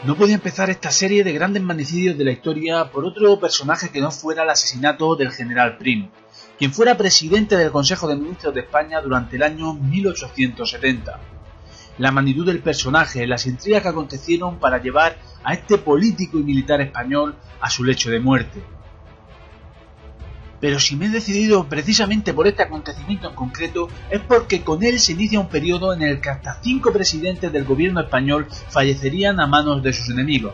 No podía empezar esta serie de grandes magnicidios de la historia por otro personaje que no fuera el asesinato del general Prim, quien fuera presidente del Consejo de Ministros de España durante el año 1870. La magnitud del personaje, las intrigas que acontecieron para llevar a este político y militar español a su lecho de muerte. Pero si me he decidido precisamente por este acontecimiento en concreto es porque con él se inicia un periodo en el que hasta 5 presidentes del gobierno español fallecerían a manos de sus enemigos.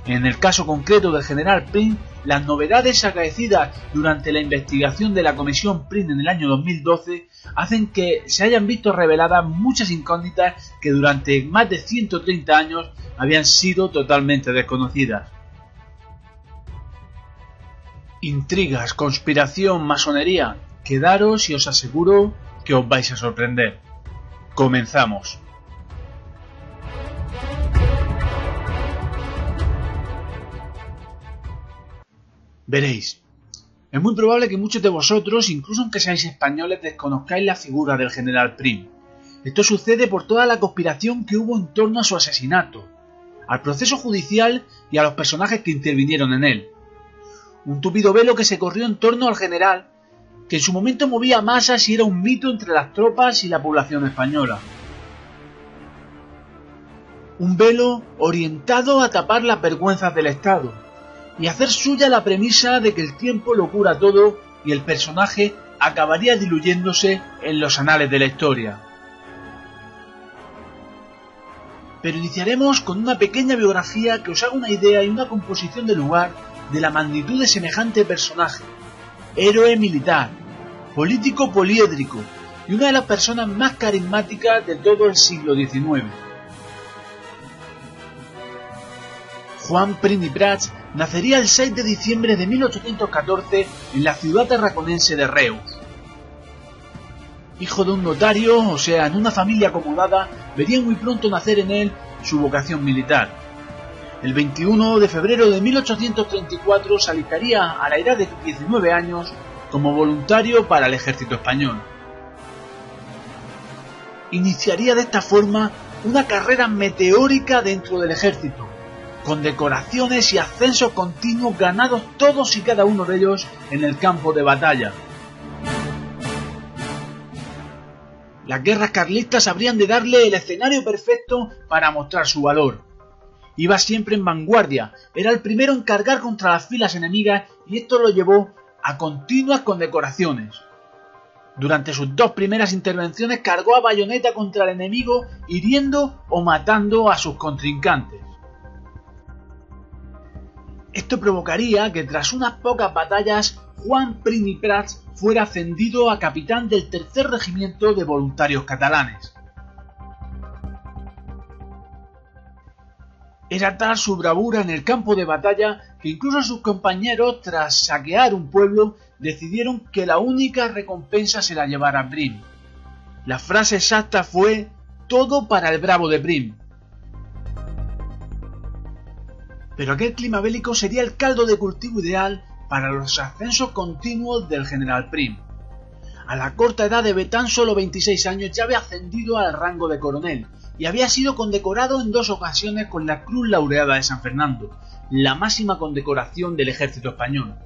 En el caso concreto del general Prim, las novedades acaecidas durante la investigación de la Comisión Prim en el año 2012 hacen que se hayan visto reveladas muchas incógnitas que durante más de 130 años habían sido totalmente desconocidas. Intrigas, conspiración, masonería. Quedaros y os aseguro que os vais a sorprender. Comenzamos. Veréis, es muy probable que muchos de vosotros, incluso aunque seáis españoles, desconozcáis la figura del general Prim. Esto sucede por toda la conspiración que hubo en torno a su asesinato, al proceso judicial y a los personajes que intervinieron en él. Un tupido velo que se corrió en torno al general, que en su momento movía masas y era un mito entre las tropas y la población española. Un velo orientado a tapar las vergüenzas del Estado y hacer suya la premisa de que el tiempo lo cura todo y el personaje acabaría diluyéndose en los anales de la historia. Pero iniciaremos con una pequeña biografía que os haga una idea y una composición del lugar de la magnitud de semejante personaje, héroe militar, político poliédrico y una de las personas más carismáticas de todo el siglo XIX. Juan Prim i Prats nacería el 6 de diciembre de 1814 en la ciudad tarraconense de Reus. Hijo de un notario, o sea, en una familia acomodada, vería muy pronto nacer en él su vocación militar. El 21 de febrero de 1834 se alistaría a la edad de 19 años como voluntario para el ejército español. Iniciaría de esta forma una carrera meteórica dentro del ejército, con decoraciones y ascensos continuos ganados todos y cada uno de ellos en el campo de batalla. Las guerras carlistas habrían de darle el escenario perfecto para mostrar su valor. Iba siempre en vanguardia, era el primero en cargar contra las filas enemigas y esto lo llevó a continuas condecoraciones. Durante sus 2 primeras intervenciones cargó a bayoneta contra el enemigo, hiriendo o matando a sus contrincantes. Esto provocaría que tras unas pocas batallas, Juan Prim i Prats fuera ascendido a capitán del 3er Regimiento de Voluntarios Catalanes. Era tal su bravura en el campo de batalla que incluso sus compañeros, tras saquear un pueblo, decidieron que la única recompensa se la llevara Prim. La frase exacta fue: "Todo para el bravo de Prim". Pero aquel clima bélico sería el caldo de cultivo ideal para los ascensos continuos del general Prim. A la corta edad de tan solo 26 años ya había ascendido al rango de coronel y había sido condecorado en 2 ocasiones con la Cruz Laureada de San Fernando, la máxima condecoración del ejército español.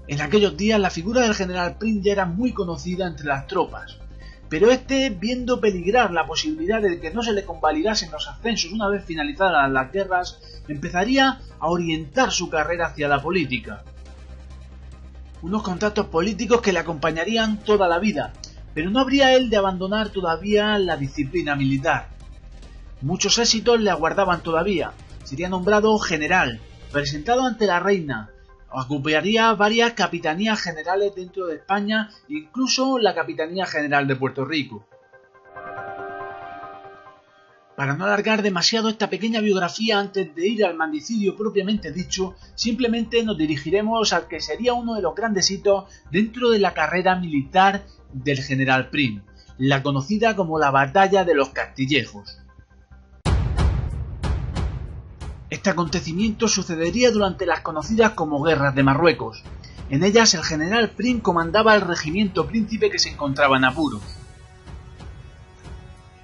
En aquellos días la figura del general Prim ya era muy conocida entre las tropas, pero este, viendo peligrar la posibilidad de que no se le convalidasen los ascensos una vez finalizadas las guerras, empezaría a orientar su carrera hacia la política. Unos contactos políticos que le acompañarían toda la vida, pero no habría él de abandonar todavía la disciplina militar. Muchos éxitos le aguardaban todavía. Sería nombrado general, presentado ante la reina, ocuparía varias capitanías generales dentro de España, incluso la Capitanía General de Puerto Rico. Para no alargar demasiado esta pequeña biografía antes de ir al magnicidio propiamente dicho, simplemente nos dirigiremos al que sería uno de los grandes hitos dentro de la carrera militar del general Prim, la conocida como la Batalla de los Castillejos. Este acontecimiento sucedería durante las conocidas como Guerras de Marruecos. En ellas el general Prim comandaba el regimiento Príncipe que se encontraba en apuros.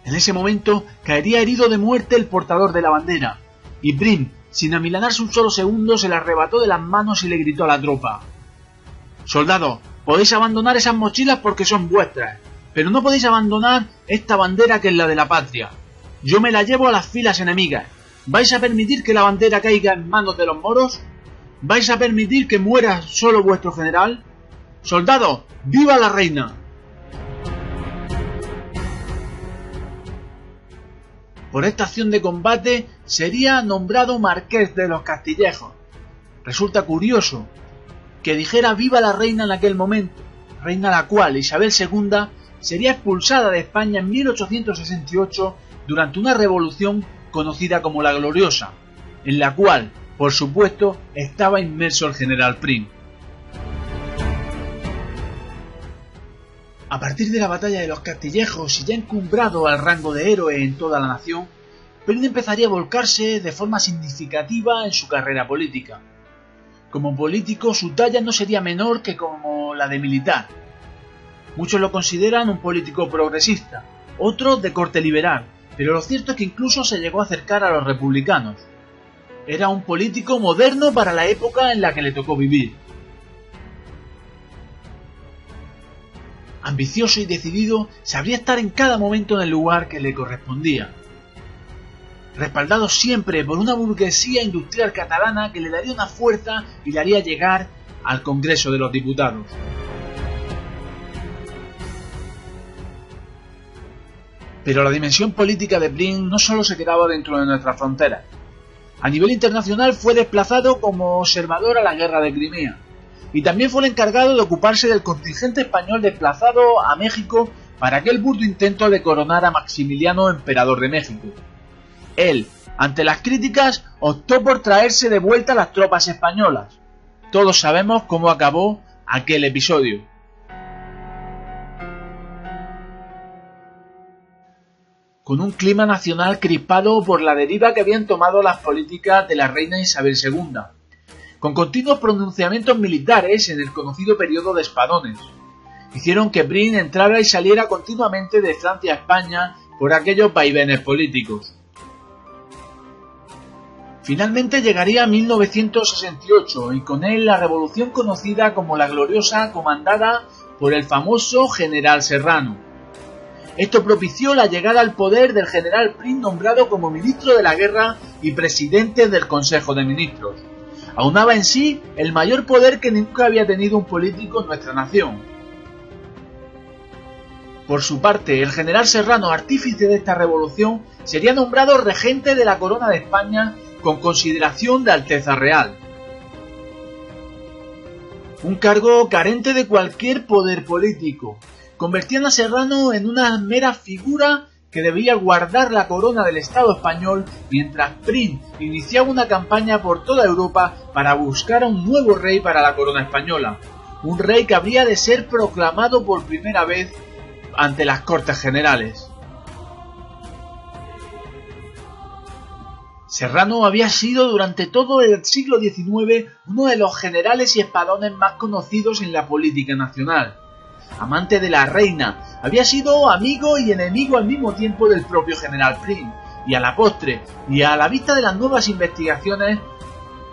En ese momento caería herido de muerte el portador de la bandera, y Prim, sin amilanarse un solo segundo, se la arrebató de las manos y le gritó a la tropa: «Soldados, podéis abandonar esas mochilas porque son vuestras, pero no podéis abandonar esta bandera que es la de la patria. Yo me la llevo a las filas enemigas. ¿Vais a permitir que la bandera caiga en manos de los moros? ¿Vais a permitir que muera solo vuestro general? ¡Soldados, viva la reina!». Por esta acción de combate sería nombrado Marqués de los Castillejos. Resulta curioso que dijera viva la reina en aquel momento, reina la cual Isabel II sería expulsada de España en 1868 durante una revolución conocida como la Gloriosa, en la cual, por supuesto, estaba inmerso el general Prim. A partir de la batalla de los Castillejos y ya encumbrado al rango de héroe en toda la nación, Prim empezaría a volcarse de forma significativa en su carrera política. Como político, su talla no sería menor que como la de militar. Muchos lo consideran un político progresista, otros de corte liberal, pero lo cierto es que incluso se llegó a acercar a los republicanos. Era un político moderno para la época en la que le tocó vivir. Ambicioso y decidido, sabría estar en cada momento en el lugar que le correspondía. Respaldado siempre por una burguesía industrial catalana que le daría una fuerza y le haría llegar al Congreso de los Diputados. Pero la dimensión política de Prim no solo se quedaba dentro de nuestras fronteras. A nivel internacional fue desplazado como observador a la guerra de Crimea, y también fue el encargado de ocuparse del contingente español desplazado a México para aquel burdo intento de coronar a Maximiliano emperador de México. Él, ante las críticas, optó por traerse de vuelta a las tropas españolas. Todos sabemos cómo acabó aquel episodio. Con un clima nacional crispado por la deriva que habían tomado las políticas de la reina Isabel II, con continuos pronunciamientos militares en el conocido periodo de Espadones, hicieron que Prim entrara y saliera continuamente de Francia a España por aquellos vaivenes políticos. Finalmente llegaría 1968 y con él la revolución conocida como la Gloriosa, comandada por el famoso general Serrano. Esto propició la llegada al poder del general Prim, nombrado como ministro de la guerra y presidente del Consejo de Ministros. Aunaba en sí el mayor poder que nunca había tenido un político en nuestra nación. Por su parte, el general Serrano, artífice de esta revolución, sería nombrado regente de la corona de España con consideración de Alteza Real. Un cargo carente de cualquier poder político. Convertían a Serrano en una mera figura que debía guardar la corona del Estado español, mientras Prim iniciaba una campaña por toda Europa para buscar a un nuevo rey para la corona española, un rey que habría de ser proclamado por primera vez ante las Cortes Generales. Serrano había sido durante todo el siglo XIX uno de los generales y espadones más conocidos en la política nacional. Amante de la reina, había sido amigo y enemigo al mismo tiempo del propio general Prim, y a la postre, y a la vista de las nuevas investigaciones,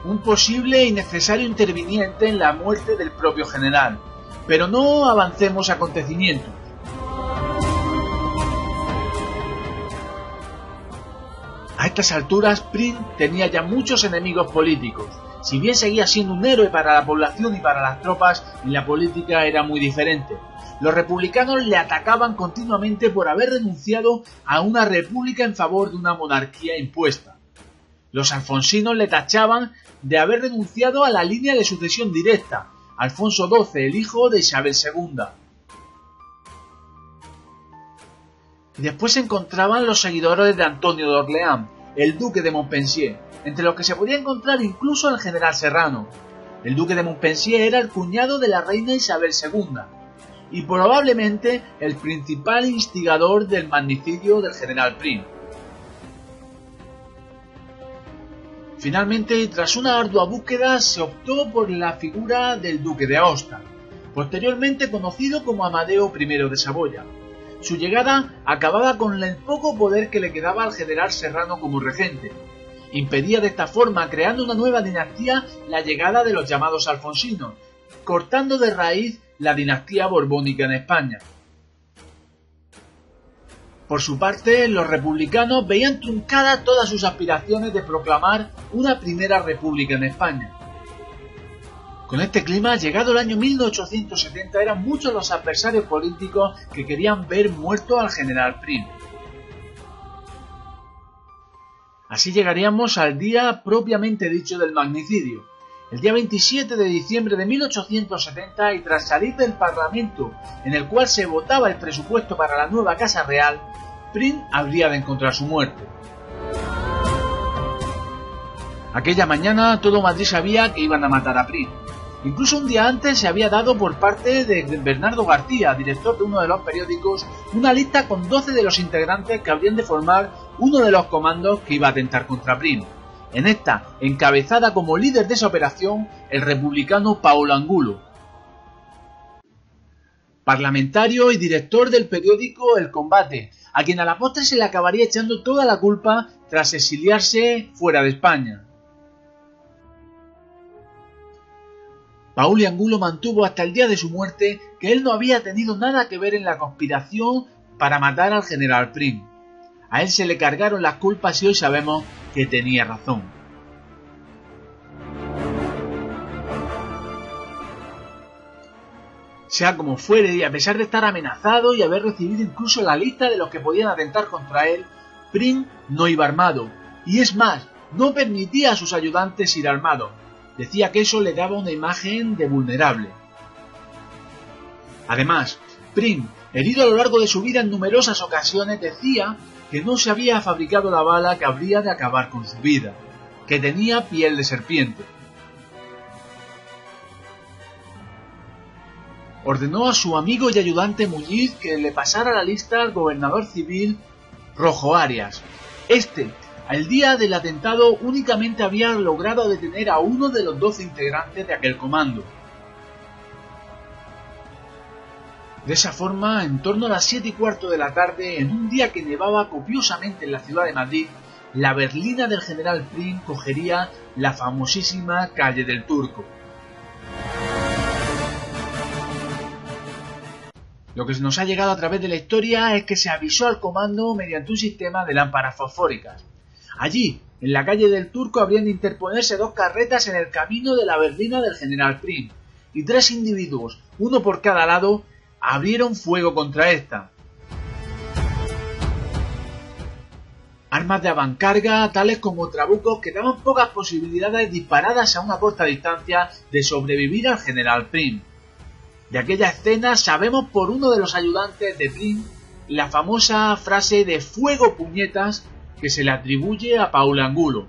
un posible y necesario interviniente en la muerte del propio general. Pero no avancemos acontecimientos. A estas alturas, Prim tenía ya muchos enemigos políticos. Si bien seguía siendo un héroe para la población y para las tropas, en la política era muy diferente. Los republicanos le atacaban continuamente por haber renunciado a una república en favor de una monarquía impuesta. Los alfonsinos le tachaban de haber renunciado a la línea de sucesión directa, Alfonso XII, el hijo de Isabel II. Y después se encontraban los seguidores de Antonio de Orleans, el duque de Montpensier, entre los que se podía encontrar incluso el general Serrano. El duque de Montpensier era el cuñado de la reina Isabel II, y probablemente el principal instigador del magnicidio del general Prim. Finalmente, tras una ardua búsqueda, se optó por la figura del duque de Aosta, posteriormente conocido como Amadeo I de Saboya. Su llegada acababa con el poco poder que le quedaba al general Serrano como regente. Impedía de esta forma, creando una nueva dinastía, la llegada de los llamados alfonsinos, cortando de raíz la dinastía borbónica en España. Por su parte, los republicanos veían truncadas todas sus aspiraciones de proclamar una primera república en España. Con este clima, llegado el año 1870, eran muchos los adversarios políticos que querían ver muerto al general Prim. Así llegaríamos al día propiamente dicho del magnicidio. El día 27 de diciembre de 1870, y tras salir del Parlamento en el cual se votaba el presupuesto para la nueva Casa Real, Prim habría de encontrar su muerte. Aquella mañana todo Madrid sabía que iban a matar a Prim. Incluso un día antes se había dado por parte de Bernardo García, director de uno de los periódicos, una lista con 12 de los integrantes que habrían de formar uno de los comandos que iba a atentar contra Prim. En esta, encabezada como líder de esa operación, el republicano Paulo Angulo, parlamentario y director del periódico El Combate, a quien a la postre se le acabaría echando toda la culpa tras exiliarse fuera de España. Paulo Angulo mantuvo hasta el día de su muerte que él no había tenido nada que ver en la conspiración para matar al general Prim. A él se le cargaron las culpas y hoy sabemos que tenía razón. Sea como fuere, y a pesar de estar amenazado y haber recibido incluso la lista de los que podían atentar contra él, Prim no iba armado, y es más, no permitía a sus ayudantes ir armados. Decía que eso le daba una imagen de vulnerable. Además, Prim, herido a lo largo de su vida en numerosas ocasiones, decía que no se había fabricado la bala que habría de acabar con su vida, que tenía piel de serpiente. Ordenó a su amigo y ayudante Muñiz que le pasara la lista al gobernador civil Rojo Arias. Este, al día del atentado, únicamente había logrado detener a uno de los 12 integrantes de aquel comando. De esa forma, en torno a las 7:15 de la tarde, en un día que nevaba copiosamente en la ciudad de Madrid, la berlina del general Prim cogería la famosísima calle del Turco. Lo que nos ha llegado a través de la historia es que se avisó al comando mediante un sistema de lámparas fosfóricas. Allí, en la calle del Turco, habrían de interponerse 2 carretas en el camino de la berlina del general Prim, y 3 individuos, uno por cada lado, abrieron fuego contra esta. Armas de avancarga, tales como trabucos, que daban pocas posibilidades disparadas a una corta distancia de sobrevivir al general Prim. De aquella escena sabemos por uno de los ayudantes de Prim la famosa frase de "fuego puñetas" que se le atribuye a Paulo Angulo.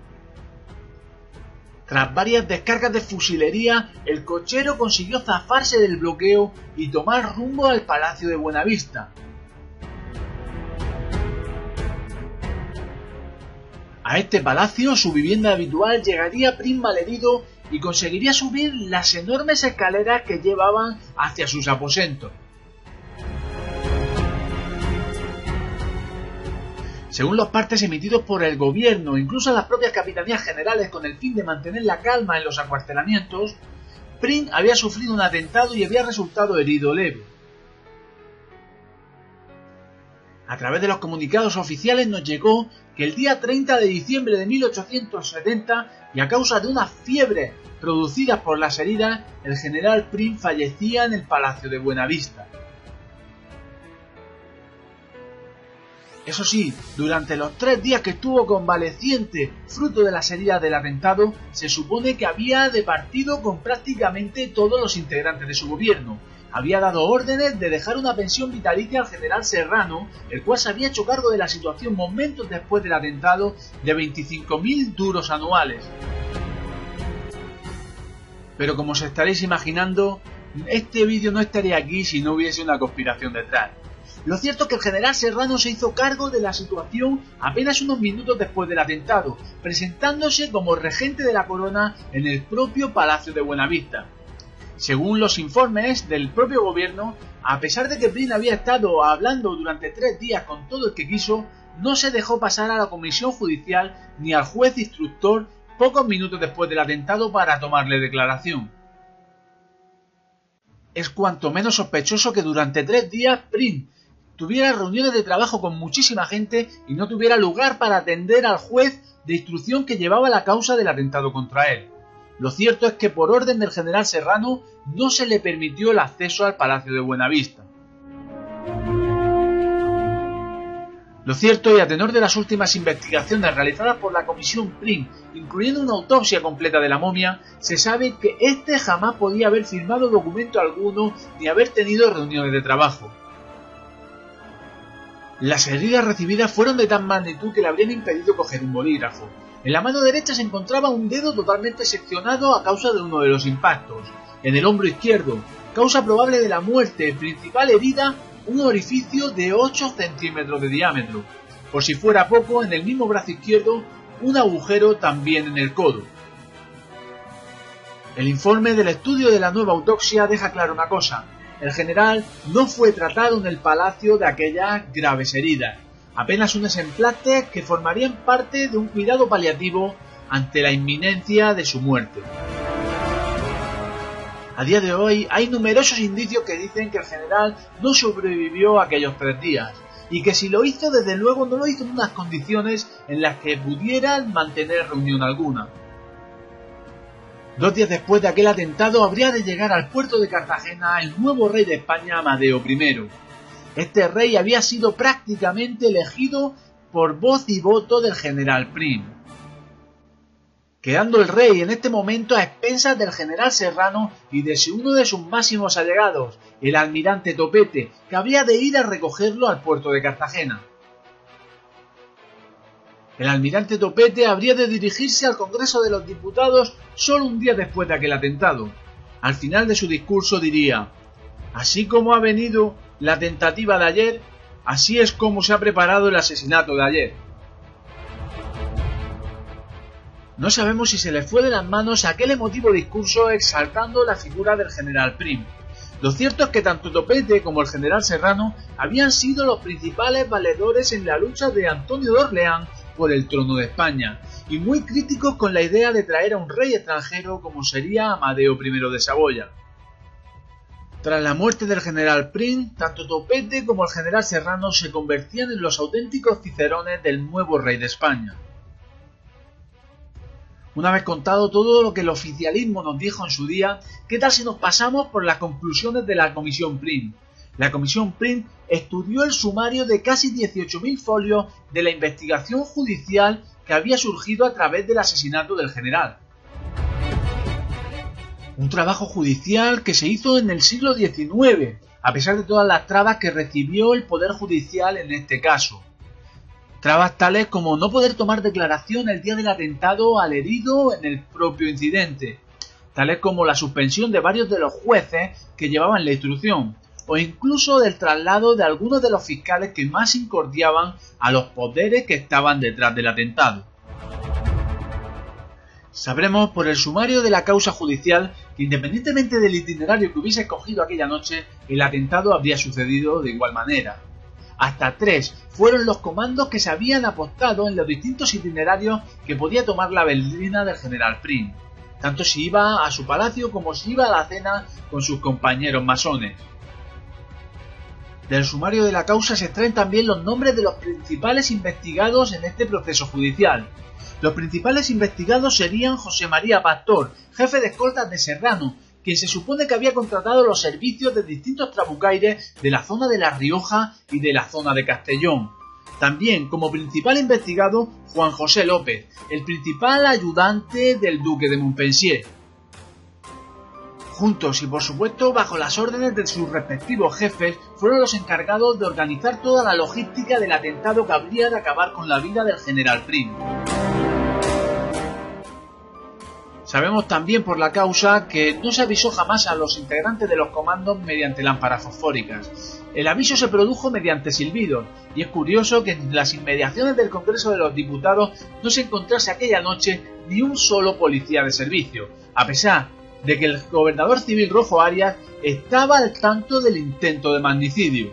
Tras varias descargas de fusilería, el cochero consiguió zafarse del bloqueo y tomar rumbo al Palacio de Buenavista. A este palacio, su vivienda habitual, llegaría Prim malherido y conseguiría subir las enormes escaleras que llevaban hacia sus aposentos. Según los partes emitidos por el gobierno, incluso las propias capitanías generales, con el fin de mantener la calma en los acuartelamientos, Prim había sufrido un atentado y había resultado herido leve. A través de los comunicados oficiales nos llegó que el día 30 de diciembre de 1870, y a causa de una fiebre producida por las heridas, el general Prim fallecía en el Palacio de Buenavista. Eso sí, durante los 3 días que estuvo convaleciente, fruto de las heridas del atentado, se supone que había departido con prácticamente todos los integrantes de su gobierno. Había dado órdenes de dejar una pensión vitalicia al general Serrano, el cual se había hecho cargo de la situación momentos después del atentado, de 25.000 duros anuales. Pero como os estaréis imaginando, este vídeo no estaría aquí si no hubiese una conspiración detrás. Lo cierto es que el general Serrano se hizo cargo de la situación apenas unos minutos después del atentado, presentándose como regente de la corona en el propio Palacio de Buenavista. Según los informes del propio gobierno, a pesar de que Prim había estado hablando durante 3 días con todo el que quiso, no se dejó pasar a la comisión judicial ni al juez instructor pocos minutos después del atentado para tomarle declaración. Es cuanto menos sospechoso que durante 3 días Prim tuviera reuniones de trabajo con muchísima gente y no tuviera lugar para atender al juez de instrucción que llevaba la causa del atentado contra él. Lo cierto es que por orden del general Serrano no se le permitió el acceso al Palacio de Buenavista. Lo cierto, y a tenor de las últimas investigaciones realizadas por la Comisión Prim, incluyendo una autopsia completa de la momia, se sabe que este jamás podía haber firmado documento alguno ni haber tenido reuniones de trabajo. Las heridas recibidas fueron de tal magnitud que le habrían impedido coger un bolígrafo. En la mano derecha se encontraba un dedo totalmente seccionado a causa de uno de los impactos. En el hombro izquierdo, causa probable de la muerte, principal herida, un orificio de 8 centímetros de diámetro. Por si fuera poco, en el mismo brazo izquierdo, un agujero también en el codo. El informe del estudio de la nueva autopsia deja claro una cosa: el general no fue tratado en el palacio de aquellas graves heridas, apenas unos emplastes que formarían parte de un cuidado paliativo ante la inminencia de su muerte. A día de hoy hay numerosos indicios que dicen que el general no sobrevivió a aquellos 3 días, y que si lo hizo, desde luego no lo hizo en unas condiciones en las que pudieran mantener reunión alguna. 2 días después de aquel atentado habría de llegar al puerto de Cartagena el nuevo rey de España, Amadeo I. Este rey había sido prácticamente elegido por voz y voto del general Prim, quedando el rey en este momento a expensas del general Serrano y de uno de sus máximos allegados, el almirante Topete, que habría de ir a recogerlo al puerto de Cartagena. El almirante Topete habría de dirigirse al Congreso de los Diputados solo un día después de aquel atentado. Al final de su discurso diría: así como ha venido la tentativa de ayer, así es como se ha preparado el asesinato de ayer. No sabemos si se le fue de las manos aquel emotivo discurso exaltando la figura del general Prim. Lo cierto es que tanto Topete como el general Serrano habían sido los principales valedores en la lucha de Antonio de Orleans por el trono de España, y muy críticos con la idea de traer a un rey extranjero como sería Amadeo I de Saboya. Tras la muerte del general Prim, tanto Topete como el general Serrano se convertían en los auténticos cicerones del nuevo rey de España. Una vez contado todo lo que el oficialismo nos dijo en su día, ¿qué tal si nos pasamos por las conclusiones de la Comisión Prim? La Comisión Prim estudió el sumario de casi 18.000 folios de la investigación judicial que había surgido a través del asesinato del general. Un trabajo judicial que se hizo en el siglo XIX, a pesar de todas las trabas que recibió el Poder Judicial en este caso. Trabas tales como no poder tomar declaración el día del atentado al herido en el propio incidente, tales como la suspensión de varios de los jueces que llevaban la instrucción, o incluso del traslado de algunos de los fiscales que más incordiaban a los poderes que estaban detrás del atentado. Sabremos por el sumario de la causa judicial que, independientemente del itinerario que hubiese escogido aquella noche, el atentado habría sucedido de igual manera. Hasta 3 fueron los comandos que se habían apostado en los distintos itinerarios que podía tomar la berlina del general Prim, tanto si iba a su palacio como si iba a la cena con sus compañeros masones. Del sumario de la causa se extraen también los nombres de los principales investigados en este proceso judicial. Los principales investigados serían José María Pastor, jefe de escoltas de Serrano, quien se supone que había contratado los servicios de distintos trabucaires de la zona de La Rioja y de la zona de Castellón. También, como principal investigado, Juan José López, el principal ayudante del duque de Montpensier. Juntos y por supuesto bajo las órdenes de sus respectivos jefes, fueron los encargados de organizar toda la logística del atentado que habría de acabar con la vida del general Prim. Sabemos también por la causa que no se avisó jamás a los integrantes de los comandos mediante lámparas fosfóricas. El aviso se produjo mediante silbidos, y es curioso que en las inmediaciones del Congreso de los Diputados no se encontrase aquella noche ni un solo policía de servicio, a pesar de que el gobernador civil Rojo Arias estaba al tanto del intento de magnicidio.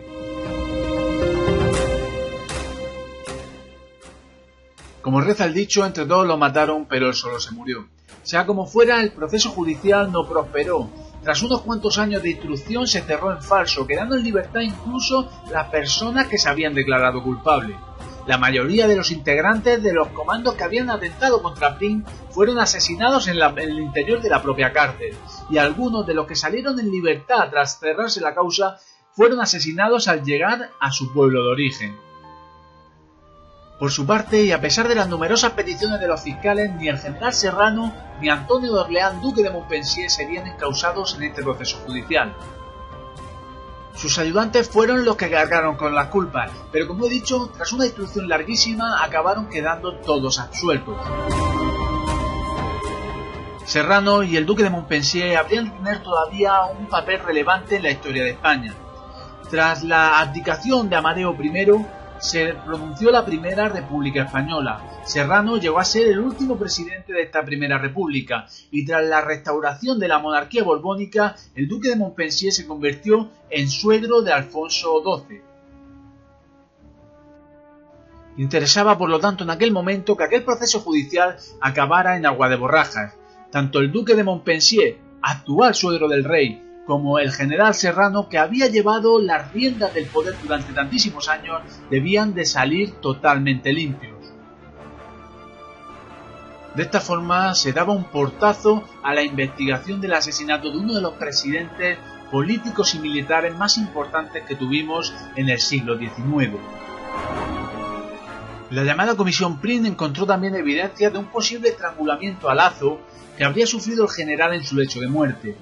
Como reza el dicho, entre todos lo mataron, pero él solo se murió. Sea como fuera, el proceso judicial no prosperó. Tras unos cuantos años de instrucción se cerró en falso, quedando en libertad incluso las personas que se habían declarado culpables. La mayoría de los integrantes de los comandos que habían atentado contra Prim fueron asesinados en el interior de la propia cárcel, y algunos de los que salieron en libertad tras cerrarse la causa fueron asesinados al llegar a su pueblo de origen. Por su parte, y a pesar de las numerosas peticiones de los fiscales, ni el general Serrano ni Antonio de Orleán, duque de Montpensier, serían encausados en este proceso judicial. Sus ayudantes fueron los que cargaron con las culpas, pero como he dicho, tras una instrucción larguísima acabaron quedando todos absueltos. Serrano y el duque de Montpensier habrían de tener todavía un papel relevante en la historia de España. Tras la abdicación de Amadeo I, se pronunció la Primera República Española. Serrano llegó a ser el último presidente de esta Primera República, y tras la restauración de la monarquía borbónica, el duque de Montpensier se convirtió en suegro de Alfonso XII. Interesaba, por lo tanto, en aquel momento que aquel proceso judicial acabara en agua de borrajas. Tanto el duque de Montpensier, actual suegro del rey, como el general Serrano, que había llevado las riendas del poder durante tantísimos años, debían de salir totalmente limpios. De esta forma se daba un portazo a la investigación del asesinato de uno de los presidentes políticos y militares más importantes que tuvimos en el siglo XIX. La llamada Comisión Prim encontró también evidencia de un posible estrangulamiento a lazo que habría sufrido el general en su lecho de muerte.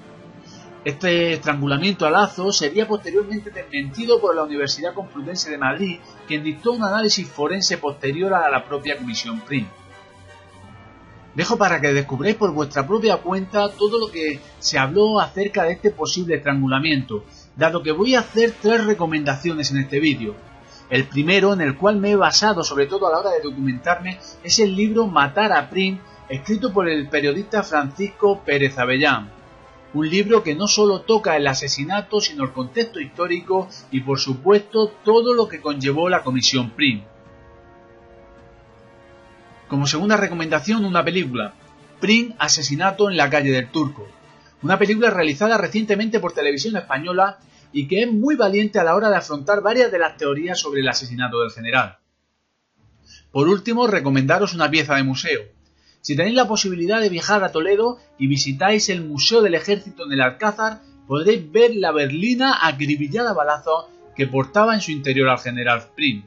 Este estrangulamiento a lazo sería posteriormente desmentido por la Universidad Complutense de Madrid, quien dictó un análisis forense posterior a la propia Comisión Prim. Dejo para que descubráis por vuestra propia cuenta todo lo que se habló acerca de este posible estrangulamiento, dado que voy a hacer 3 recomendaciones en este vídeo. El primero, en el cual me he basado sobre todo a la hora de documentarme, es el libro Matar a Prim, escrito por el periodista Francisco Pérez Avellán. Un libro que no solo toca el asesinato, sino el contexto histórico y, por supuesto, todo lo que conllevó la Comisión Prim. Como segunda recomendación, una película, Prim, asesinato en la calle del Turco. Una película realizada recientemente por Televisión Española y que es muy valiente a la hora de afrontar varias de las teorías sobre el asesinato del general. Por último, recomendaros una pieza de museo. Si tenéis la posibilidad de viajar a Toledo y visitáis el Museo del Ejército en el Alcázar, podréis ver la berlina acribillada a balazos que portaba en su interior al general Prim.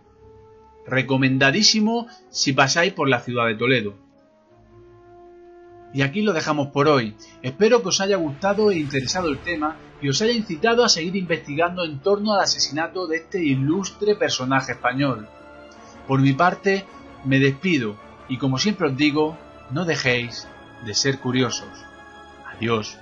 Recomendadísimo si pasáis por la ciudad de Toledo. Y aquí lo dejamos por hoy. Espero que os haya gustado e interesado el tema y os haya incitado a seguir investigando en torno al asesinato de este ilustre personaje español. Por mi parte, me despido y, como siempre os digo, no dejéis de ser curiosos. Adiós.